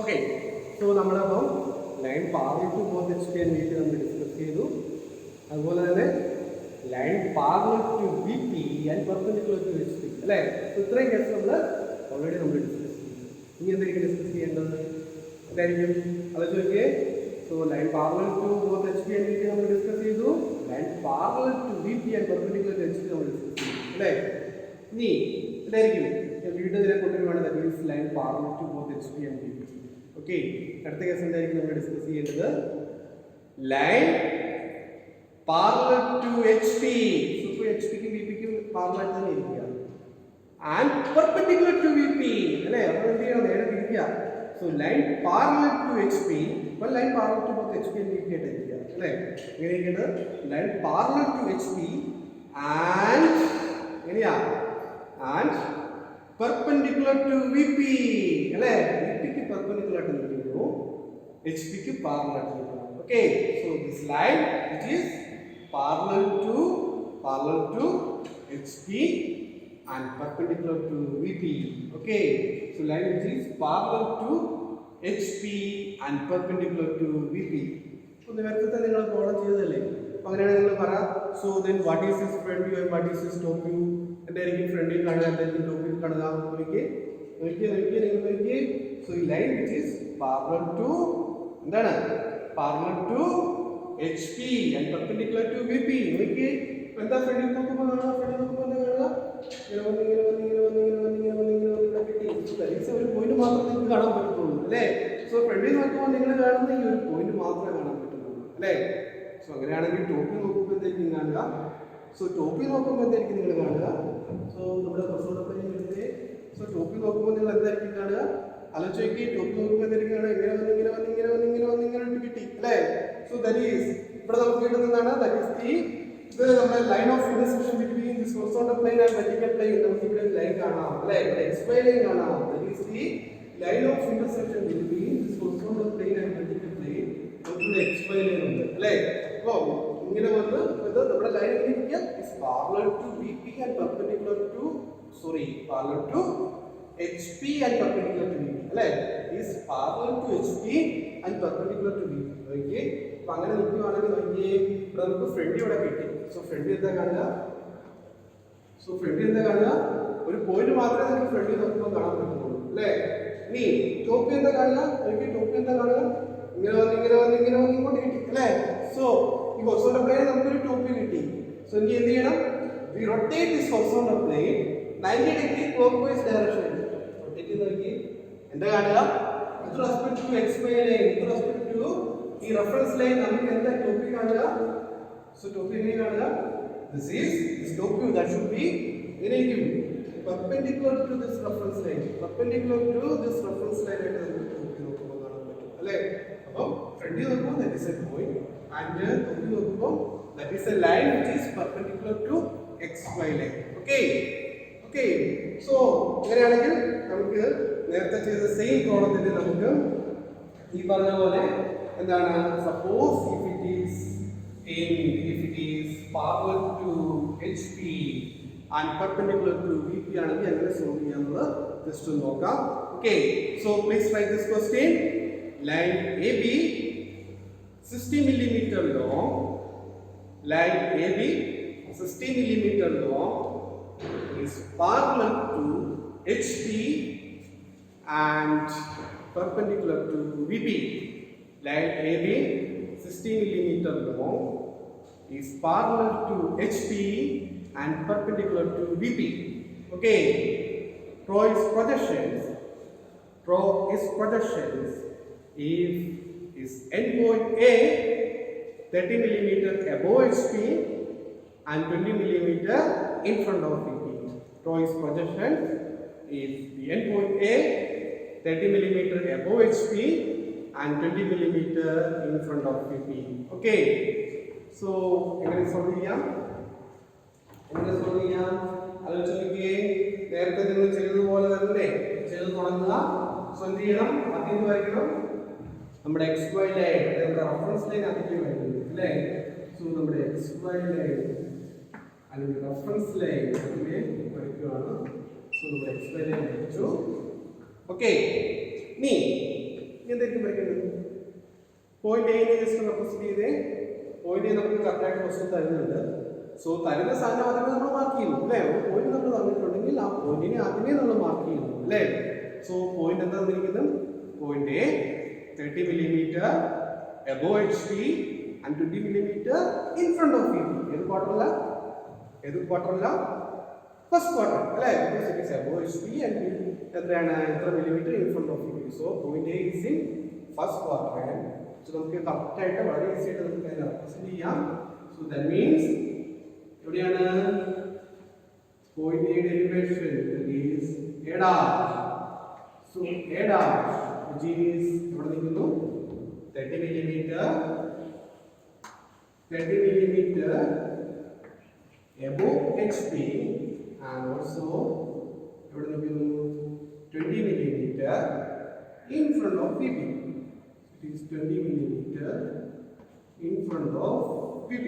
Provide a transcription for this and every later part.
Okay, so നമ്മളപ്പോൾ line parallel to both HP and VP നമ്മൾ discuss ചെയ്തു. അതുപോലെ തന്നെ line parallel to VP and perpendicular to HP അല്ലേ? സോ ഇത്രയും കേസ് നമ്മൾ ഓൾറെഡി ഡിസ്കസ് ചെയ്തു. ഇനി എന്തായിരിക്കും ഡിസ്കസ് ചെയ്യേണ്ടത്? എന്തായിരിക്കും അത് ചോദിക്കേ. So line parallel to both HP and VP നമ്മൾ ഡിസ്കസ് ചെയ്തു. Line parallel to VP and perpendicular to HP നമ്മൾ ഡിസ്കസ് ചെയ്തു അല്ലേ? ഇനി എന്തായിരിക്കും വീണ്ടും ഇതിനെ കൊണ്ടുവരുവാണ് that means line parallel to both HP and VP. Okay, അടുത്ത കേസ് എന്തായിരിക്കും നമ്മൾ ഡിസ്കസ് ചെയ്യേണ്ടത്? Line parallel to HP. So HPക്കും VPക്കും പാരലൽ തന്നെ ഇരിക്കുക. ആൻഡ് പെർപെൻഡിക്കുലർ ടു VP അല്ലേ? അപ്പോൾ എന്ത് ചെയ്യണം? നേരെ തിരിക്കുക. So line parallel to HP, അപ്പോൾ line parallel to both HP and VP ആയിട്ട് ഇരിക്കുക അല്ലേ? എങ്ങനെയൊക്കെയാണ്? Line parallel to HP and എങ്ങനെയാ? ആൻഡ് perpendicular to VP അല്ലേ? VPക്ക് perpendicular ആയിട്ട് നിൽക്കുന്നു, HPക്ക് parallel ആയിട്ട് നിൽക്കുന്നു. Okay, so this line which is parallel to HP and perpendicular to VP. Okay, so line which is parallel to HP and perpendicular to VP. So നേരത്തെ നിങ്ങൾ follow ചെയ്തതല്ലേ? അപ്പോൾ അങ്ങനെയാണ് നിങ്ങൾ പറയാം. So then what is this front view and what is this top view? എന്തായിരിക്കും front view കാണുക, എന്തായിരിക്കും top view കാണുക? നോക്കിയേ. സോ ഈ line which is parallel to എന്താണ്? Parallel to HP and perpendicular to VP. നോക്കിയേ, എന്താ ഫ്രണ്ട് വ്യൂ നോക്കുമ്പോൾ കാണുക? ഫ്രണ്ട് നോക്കുമ്പോൾ എന്താ കാണുക? ഒരു പോയിന്റ് മാത്രമേ നിങ്ങൾക്ക് കാണാൻ പറ്റുള്ളൂ അല്ലേ? സോ ഫ്രണ്ട് വ്യൂ നോക്കുമ്പോൾ നിങ്ങൾ കാണുന്ന ഈ ഒരു പോയിന്റ് മാത്രമേ കാണാൻ പറ്റുള്ളൂ അല്ലേ? സോ അങ്ങനെയാണെങ്കിൽ ടോപ്പ് വ്യൂ നോക്കുമ്പോൾ എന്തായിരിക്കും കാണുക? സോ ടോപ്പിൽ നോക്കുമ്പോൾ എന്തായിരിക്കും നിങ്ങൾ കാണുക? സോ നമ്മുടെ പ്രശ്നത്തെ സോ ടോപ്പിൽ നോക്കുമ്പോൾ നിങ്ങൾ എന്തായിരിക്കും കാണുക? ആലോചിക്ക്. ടോപ്പിൽ നോക്കുമ്പോൾ എന്തായിരിക്കും കാണുക? ഇങ്ങനെ കിട്ടി അല്ലേ? സോ ദാറ്റ് ഈസ് ഇവിടെ നമുക്ക് കിട്ടുന്നതാണ് ദാറ്റ് ഈസ് ദി ഇത് നമ്മുടെ line of intersection between this horizontal plain and vertical plane. നമുക്ക് ഇവിടെ ലൈൻ കാണാം അല്ലേ? ഇവിടെ XY ലൈൻ കാണാം. That is the line of intersection between this horizontal plain and vertical plane. നമുക്ക് ഇവിടെ XY ലൈൻ ഉണ്ട് അല്ലേ? അപ്പോൾ ഇങ്ങനെ വന്ന് ഇത് നമ്മുടെ ലൈൻ ഇരിക്കുക is parallel to VP and perpendicular to parallel to HP and perpendicular to VP അല്ലേ? is parallel to HP and perpendicular to VP. Okay, അപ്പോൾ അങ്ങനെ നോക്കുകയാണെങ്കിൽ നോക്കിയേ, ഇവിടെ നമുക്ക് ഫ്രണ്ട് ഇവിടെ കിട്ടി. സോ ഫ്രണ്ട് എന്താ കാണുക? ഒരു പോയിന്റ് മാത്രമേ നമുക്ക് ഫ്രണ്ട് നോക്കുമ്പോൾ കാണാൻ പറ്റുള്ളൂ അല്ലേ? ഇനി ടോപ്പ് എന്താ കാണുക? ടോപ്പ് എന്താ കാണുക? ഇങ്ങനെ വന്ന് ഇങ്ങോട്ട് കിട്ടി അല്ലേ? സോ ഈ ഹൊറിസോണ്ടൽ പ്ലെയിൻ നമുക്കൊരു ടോപ്പ് വ്യൂ കിട്ടി. സോ ഇനി എന്ത് ചെയ്യണം? We rotate this horizontal plane 90 degree clockwise direction. Rotate ചെയ്ത് നോക്കി എന്താ കാണുക? With respect to XY line, with respect to ഈ റെഫറൻസ് ലൈൻ നമുക്ക് എന്താ ടോപ്പ് വ്യൂ കാണുക? സോ ടോപ്പ് വ്യൂ എങ്ങനെ കാണുക? This top view that should be എങ്ങനെയിരിക്കും? Perpendicular to this reference line. Perpendicular to this reference line ആയിട്ട് നമുക്ക് top view നോക്കുമ്പോൾ കാണാൻ പറ്റും അല്ലേ? അപ്പോൾ ഫ്രണ്ട് വ്യൂ നോക്കുമ്പോൾ that is A point and top view നോക്കുമ്പോൾ that is a line which is perpendicular to XY line. Okay, so അങ്ങനെയാണെങ്കിൽ നമുക്ക് നേരത്തെ ചെയ്ത സെയിം പ്രോബ്ലത്തിന്റെ നമുക്ക് ഈ പറഞ്ഞ പോലെ എന്താണ്? Suppose if it is parallel to HP and perpendicular to VP ആണെങ്കിൽ എങ്ങനെ സോൾവ് ചെയ്യാന്നുള്ളത് ജസ്റ്റ് ഒന്ന് നോക്കാം. Okay, so please write this question. Line AB 60 millimeter long, line AB 60 millimeter long is parallel to HP and perpendicular to VP. Line AB 60 millimeter long is parallel to HP and perpendicular to VP. Okay, Pro is projections. If is endpoint A 30 millimeter above HP and 20 millimeter in front of VP. Toys projection is the endpoint A, 30 millimeter above HP and 20 millimeter in front of VP. Okay. So, എങ്ങനെ solve ചെയ്യാം? ആലോചിക്കുക. നേരത്തെ നിങ്ങൾ ചെയ്തതുപോലെ തന്നെ ചെയ്ത് തുടങ്ങുക. So എന്ത് ചെയ്യണം? ആദ്യം വരയ്ക്കണം നമ്മുടെ XY ലൈൻ, നമ്മുടെ റഫറൻസ് ലൈൻ ആദ്യം വരയ്ക്കുന്നത് അല്ലേ? സോ നമ്മുടെ XY ലൈൻ അല്ലെങ്കിൽ റഫറൻസ് ലൈൻ അതിനെ വരയ്ക്കുകയാണ്. സോ നമ്മുടെ XY ലൈൻ വരച്ചു. ഓക്കെ. ഇനി എന്തായിരിക്കും വരയ്ക്കേണ്ടത്? പോയിന്റ് എ ജസ്റ്റ് റെപ്രസെന്റ് ചെയ്തേ. പോയിന്റ് നമുക്ക് കറക്റ്റായിട്ട് ക്വസ്റ്റ്യൻ തരുന്നുണ്ട്. സോ തരുന്ന സാധനം ആദ്യമേ നമ്മൾ മാർക്ക് ചെയ്യുന്നു അല്ലേ? പോയിന്റ് നമ്മൾ തന്നിട്ടുണ്ടെങ്കിൽ ആ പോയിന്റിനെ ആദ്യമേ നമ്മൾ മാർക്ക് ചെയ്യുന്നു അല്ലേ? സോ പോയിന്റ് എന്താ തന്നിരിക്കുന്നത്? Point A 30 millimeter above HP and 20 millimeter in front of VP. ഏത് ക്വാർട്ടറില? ഫസ്റ്റ് ക്വാർട്ടർ അല്ലേ? because it is above HP and എത്രയാണ്? എത്ര millimetre in front of VP. So point A is in first quadrant. So നമുക്ക് correct ആയിട്ട് വളരെ easy ആയിട്ട് നമുക്ക് അതിനെ റെപ്രസെന്റ് ചെയ്യാം. സോ ദാറ്റ് മീൻസ് എവിടെയാണ് പോയിന്റ് എയുടെ elevation is A dash. So A dash which is ഇവിടെ നിൽക്കുന്നു 30 millimeter above HP and also ഇവിടെ നിൽക്കുന്നു 20 millimeter in front of VP. It is 20 millimeter in front of VP.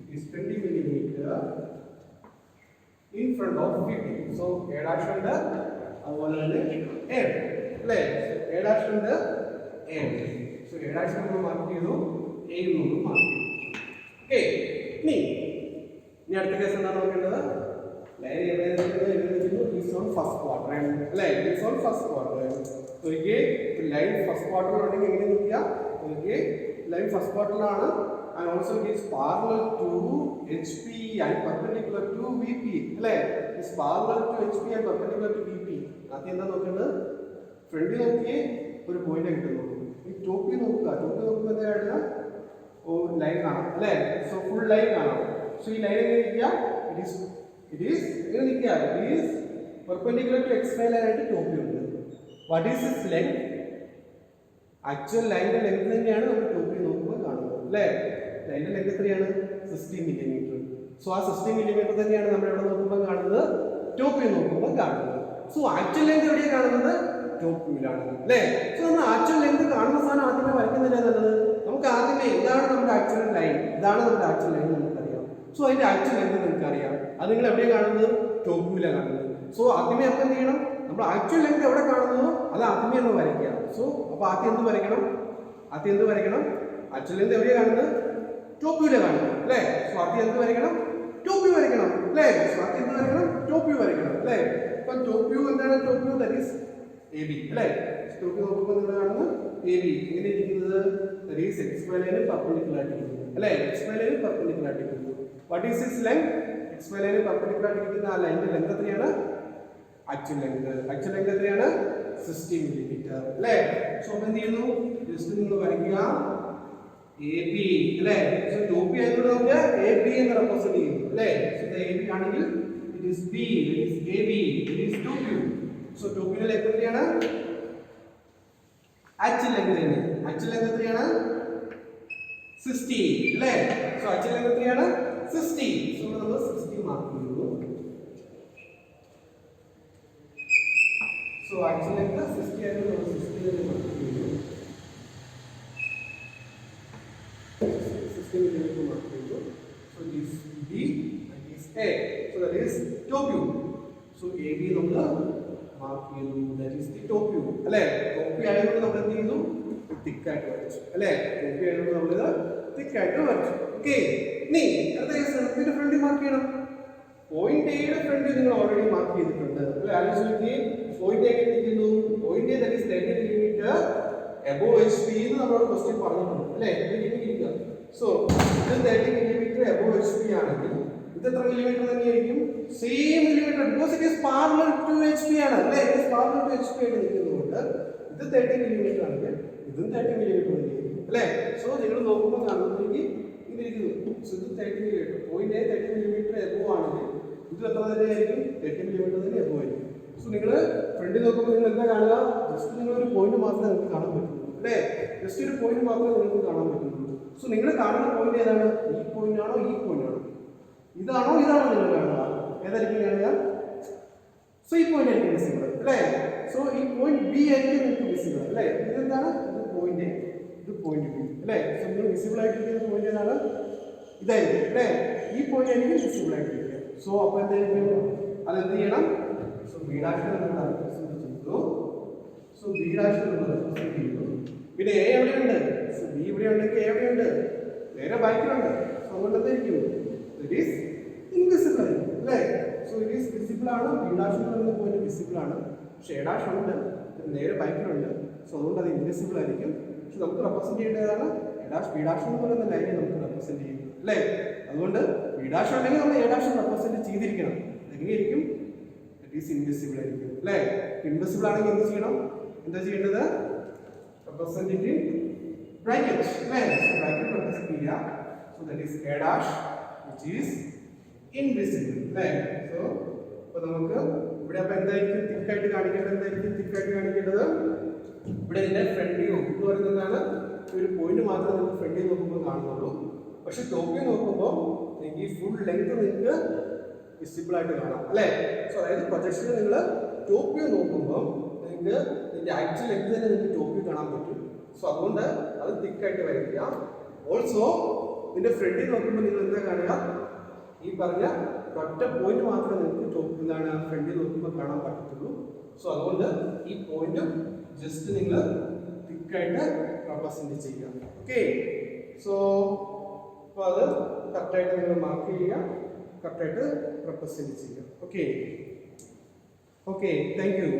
It is 20 millimeter in front of VP. So A dash ഉണ്ട്, അതുപോലെ തന്നെ A അല്ലേ? A dash ഉണ്ട്, A. So A dash നമ്മൾ mark ചെയ്തു, A നമ്മൾ mark ചെയ്തു. Okay. ഇനി അടുത്ത കേസ് എന്താണ് നോക്കേണ്ടത്? ലൈൻ എവിടെയാണ്? ഈസ് ഓൺ ഫസ്റ്റ് ക്വാഡ്രന്റ് അല്ലേ? Is on first quadrant. So line first ക്വാർട്ടറിൽ ഉണ്ടെങ്കിൽ എങ്ങനെ നിൽക്കുക? ലൈൻ ഫസ്റ്റ് ക്വാർട്ടറിലാണ്. And also it is parallel to HP and perpendicular to VP. അല്ലേ? It is parallel to HP and perpendicular to VP. ആദ്യം എന്താ നോക്കേണ്ടത്? ഫ്രണ്ടിൽ നോക്കിയേ ഒരു പോയിന്റ് കിട്ടുന്നുള്ളൂ. ഈ ടോപ്പിൽ നോക്കുക. ടോപ്പിൽ നോക്കുമ്പോൾ എന്താണ്? ഓ ലൈൻ കാണാം അല്ലേ? സോ ഫുൾ ലൈൻ കാണാം. സോ ഈ ലൈൻ എങ്ങനെ നിൽക്കുക? It is എങ്ങനെ നിൽക്കുക? It is perpendicular to XY line ആയിട്ട് ടോപ്പിലുണ്ട്. What is its length? Actual ലൈനിന്റെ ലെങ്ത് തന്നെയാണ് നമ്മൾ ടോപ്പിൽ നോക്കുമ്പോൾ കാണുന്നത് അല്ലേ? ലൈനിന്റെ ലെങ്ത് എത്രയാണ്? 60 millimeter. സോ ആ 60 millimeter തന്നെയാണ് നമ്മൾ ഇവിടെ നോക്കുമ്പോൾ കാണുന്നത്, ടോപ്പിൽ നോക്കുമ്പോൾ കാണുന്നത്. സോ ആക്ച്വൽ ലെങ്ത് എവിടെയാണ് കാണുന്നത്? ടോപ്പ് വ്യൂലാണ് അല്ലേ? സോ നമ്മൾ ആക്ച്വൽ ലെങ്ത് കാണുന്ന സാധനം ആദ്യമേ വരയ്ക്കുന്നില്ല എന്നുള്ളത്. നമുക്ക് ആദ്യമേ ഇതാണ് നമ്മുടെ ആക്ച്വൽ ലൈൻ, ഇതാണ് നമ്മുടെ ആക്ച്വൽ ലൈൻ നമുക്കറിയാം. സോ അതിന്റെ ആക്ച്വൽ ലെങ്ത് നമുക്കറിയാം. അത് നിങ്ങൾ എവിടെയാണ് കാണുന്നത്? ടോപ്പ് വ്യൂലാണ് കാണുന്നത്. സോ ആദ്യമേ നമുക്ക് എന്ത് ചെയ്യണം? നമ്മൾ ആക്ച്വൽ ലെങ്ത് എവിടെ കാണുന്നോ അത് ആദ്യമേ ഒന്ന് വരയ്ക്കുക. സോ അപ്പോൾ ആദ്യം എന്ത് വരയ്ക്കണം? ആക്ച്വൽ ലെങ്ത് എവിടെയാണ് കാണുന്നത്? ടോപ്പ് വ്യൂലാണ് കാണുന്നത് അല്ലേ? സോ ആദ്യം എന്ത് വരയ്ക്കണം? ടോപ്പ് വ്യൂ വരയ്ക്കണം അല്ലേ? സോ ആദ്യം എന്ത് വരയ്ക്കണം? ടോപ്പ് വ്യൂ വരയ്ക്കണം അല്ലേ? അപ്പോൾ ടോപ്പ് വ്യൂ എന്താണ്? Top view that is AB അല്ലേ? ടോപ്പ് വ്യൂ നോക്കുമ്പോൾ നിങ്ങൾ കാണുന്നത് AB എങ്ങനെ ഇരിക്കുന്നത്? ദാറ്റ് ഈസ് XY ലൈനിന് പെർപെൻഡിക്കുലർ ആയിട്ട് ഇരിക്കുന്നത് അല്ലേ? XY ലൈനിന് പെർപെൻഡിക്കുലർ ആയിട്ട് ഇരിക്കുന്നത്. What is its length? XY ലൈനിന് പെർപെൻഡിക്കുലർ ആയിട്ട് ഇരിക്കുന്ന ആ ലൈനിന്റെ ലെങ്ത് എത്രയാണ്? ആക്ച്വൽ ലെങ്ത് എത്രയാണ്? 60 millimeter അല്ലേ? സോ എന്ത് ചെയ്യുന്നു? ജസ്റ്റ് നിങ്ങൾ വരയ്ക്കുക AB അല്ലേ? സോ ടോപ്പ് ആയതുകൊണ്ട് നമുക്ക് AB എന്ന് റെപ്രസെന്റ് ചെയ്യുന്നു അല്ലേ? സോ AB ആണെങ്കിൽ it is B, it is AB, it is top view. So top വ്യൂവിലെ ലെങ്ത് എത്രയാണ്? ആക്ച്വൽ ലെങ്ത് എത്രയാണ്? 60 അല്ലേ? സോ ആക്ച്വൽ ലെങ്ത് എത്രയാണ്? 60. സോ നമ്മൾ 60 മാർക്ക് ചെയ്യുന്നു. So actually the 60 and 60 millimeter mark. 60 millimeter mark. So this B and this A. So that is top view. So AB number mark ചെയ്തു. That is the top view. അല്ലേ? top view ആയതുകൊണ്ട് നമ്മൾ എന്ത് ചെയ്തു? thick ആയിട്ട് വരച്ചു അല്ലേ? top view ആയതുകൊണ്ട് നമ്മൾ ഇത് thick ആയിട്ട് വരച്ചു. ഓക്കേ. ഇനി അടുത്ത കേസ് ഇതിന്റെ ഫ്രണ്ടിൽ മാർക്ക് ചെയ്യണം. പോയിന്റ് എയുടെ ഫ്രണ്ടിൽ നിങ്ങൾ ഓൾറെഡി മാർക്ക് ചെയ്തിട്ടുണ്ട് അല്ലേ? ആലോചിച്ച് പോയിന്റ് എങ്ങനെ ഇരിക്കുന്നു? Point that is 30 millimeter above HP എന്ന് നമ്മളോട് ക്വസ്റ്റ്യൻ പറഞ്ഞിട്ടുണ്ട് അല്ലേ? സോ ഇത് 30 millimeter above HP ആണെങ്കിൽ ഇത് എത്ര മില്ലിമീറ്റർ തന്നെയായിരിക്കും? Same millimetre, because it is parallel to HP ആണ് അല്ലേ? It is parallel to HP ആയിട്ട് നിൽക്കുന്നതുകൊണ്ട് ഇത് 30 millimeter ആണെങ്കിൽ ഇതും 30 millimeter തന്നെയായിരിക്കും അല്ലേ? സോ നിങ്ങൾ നോക്കുമ്പോൾ കാണുന്നെങ്കിൽ ആണെങ്കിൽ ഇത് എത്ര തന്നെയായിരിക്കും 30 മില്ലിമീറ്റർ തന്നെ എബോ ആയിരിക്കും. സോ നിങ്ങൾ ഫ്രണ്ടിൽ നോക്കുമ്പോൾ നിങ്ങൾ എന്താ കാണുക? ജസ്റ്റ് നിങ്ങളൊരു പോയിന്റ് മാത്രമേ നിങ്ങൾക്ക് കാണാൻ പറ്റുള്ളൂ അല്ലേ? ജസ്റ്റ് ഒരു പോയിന്റ് മാത്രമേ നിങ്ങൾക്ക് കാണാൻ പറ്റുള്ളൂ. സോ നിങ്ങൾ കാണുന്ന പോയിന്റ് ഏതാണ്? ഈ പോയിന്റ് ആണോ ഈ പോയിന്റ് ആണോ? ഇതാണോ നിങ്ങൾ കാണുക? ഏതായിരിക്കും കാണുക? സോ ഈ പോയിന്റ് ആയിരിക്കും വിസിബിൾ അല്ലേ? സോ ഈ പോയിന്റ് ബി ആയിരിക്കും നിങ്ങൾക്ക് വിസിബിൾ അല്ലേ? ഇതെന്താണ്? ഇത് പോയിന്റ് എ, ഇത് പോയിന്റ് ബി അല്ലേ? സോ നിങ്ങൾ വിസിബിൾ ആയിട്ടിരിക്കുന്ന പോയിന്റ് ഏതാണ്? ഇതായിരിക്കും അല്ലേ? ഈ പോയിന്റ് ആയിരിക്കും വിസിബിൾ ആയിട്ടിരിക്കുക. സോ അപ്പോൾ എന്തായിരിക്കും? അതെന്ത് ചെയ്യണം? സോ ബി ഡാഷിൽ നമ്മൾ റെപ്രസെന്റ് ചെയ്തു. സോ ബി ഡാഷിൽ നമ്മൾ റെപ്രസെന്റ് ചെയ്തു. പിന്നെ എ എവിടെയുണ്ട്? സോ ബി ഇവിടെ ഉണ്ടെങ്കിൽ എ എവിടെയുണ്ട്? നേരെ ബാക്കിലുണ്ട്. സോ അതുകൊണ്ട് എന്തായിരിക്കും? ഇറ്റ് ഈസ് ഇൻവിസിബിൾ ആയിരിക്കും അല്ലേ? സോ ഇറ്റ് ഈസ് വിസിബിൾ ആണ്. ബി ഡാഷിൽ നിന്ന് പോയിന്റ് വിസിബിൾ ആണ്. പക്ഷേ എ ഡാഷ് ഉണ്ട്, നേരെ ബാക്കിലുണ്ട്. സോ അതുകൊണ്ട് അത് ഇൻവിസിബിൾ ആയിരിക്കും. പക്ഷെ നമുക്ക് റെപ്രസെന്റ് ചെയ്യേണ്ടതാണ് എ ഡാഷ് ബി ഡാഷ് എന്ന് പറയുന്ന ലൈനെ നമുക്ക് റെപ്രസെന്റ് ചെയ്യും അല്ലേ? അതുകൊണ്ട് ബി ഡാഷ് ഉണ്ടെങ്കിൽ നമ്മൾ എ ഡാഷ് റെപ്രസെന്റ് ചെയ്തിരിക്കണം. എങ്ങനെയായിരിക്കും? ഇറ്റ് ഈസ് ഇൻവിസിബിൾ ആയിരിക്കും അല്ലേ? ഇൻവിസിബിൾ ആണെങ്കിൽ എന്ത് ചെയ്യണം? എന്താ ചെയ്യേണ്ടത്? റെപ്രസെന്റ് ഇൻ ബ്രാക്കറ്റ് അല്ലേ? സോ ബ്രാക്കറ്റ് റെപ്രസെന്റ് ചെയ്യുക. So that is A dash which is invisible അല്ലേ? സോ അപ്പോൾ നമുക്ക് ഇവിടെ അപ്പോൾ എന്തായിരിക്കും തിക്കായിട്ട് കാണിക്കേണ്ടത്? എന്തായിരിക്കും തിക്കായിട്ട് കാണിക്കേണ്ടത്? ഇവിടെ ഇതിന്റെ ഫ്രണ്ട് വ്യൂ എന്ന് പറയുന്നതാണ് ഒരു പോയിന്റ് മാത്രമേ നമുക്ക് ഫ്രണ്ടിൽ നോക്കുമ്പോൾ കാണുന്നുള്ളൂ. പക്ഷെ ടോപ്പ് വ്യൂ നോക്കുമ്പോൾ നിങ്ങൾക്ക് ഈ ഫുൾ ലെങ്ത് നിങ്ങൾക്ക് വിസിബിൾ ആയിട്ട് കാണാം അല്ലേ? സോ അതായത് പ്രൊജക്ഷനിൽ നിങ്ങൾ ടോപ്പ് വ്യൂ നോക്കുമ്പോൾ നിങ്ങൾക്ക് ഇതിന്റെ ആക്ച്വൽ ലെങ്ത് തന്നെ നിങ്ങൾക്ക് ടോപ്പ് വ്യൂ കാണാൻ പറ്റും. സോ അതുകൊണ്ട് അത് തിക്കായിട്ട് വരയ്ക്കുക. ഓൾസോ ഇതിന്റെ ഫ്രണ്ടിൽ നോക്കുമ്പോൾ നിങ്ങൾ എന്താ കാണുക? ഈ പറഞ്ഞ ഒറ്റ പോയിന്റ് മാത്രമേ നിങ്ങൾക്ക് ടോപ്പ് എന്താണ് ഫ്രണ്ടിൽ നോക്കുമ്പോൾ കാണാൻ പറ്റത്തുള്ളൂ. സോ അതുകൊണ്ട് ഈ പോയിന്റും ജസ്റ്റ് നിങ്ങൾ തിക്കായിട്ട് റെപ്രസെന്റ് ചെയ്യുക. ഓക്കെ, സോ അപ്പോൾ അത് കറക്റ്റായിട്ട് നിങ്ങൾ മാർക്ക് ചെയ്യുക, കറക്റ്റായിട്ട് റെപ്രസെന്റ് ചെയ്യുക. Okay, thank you.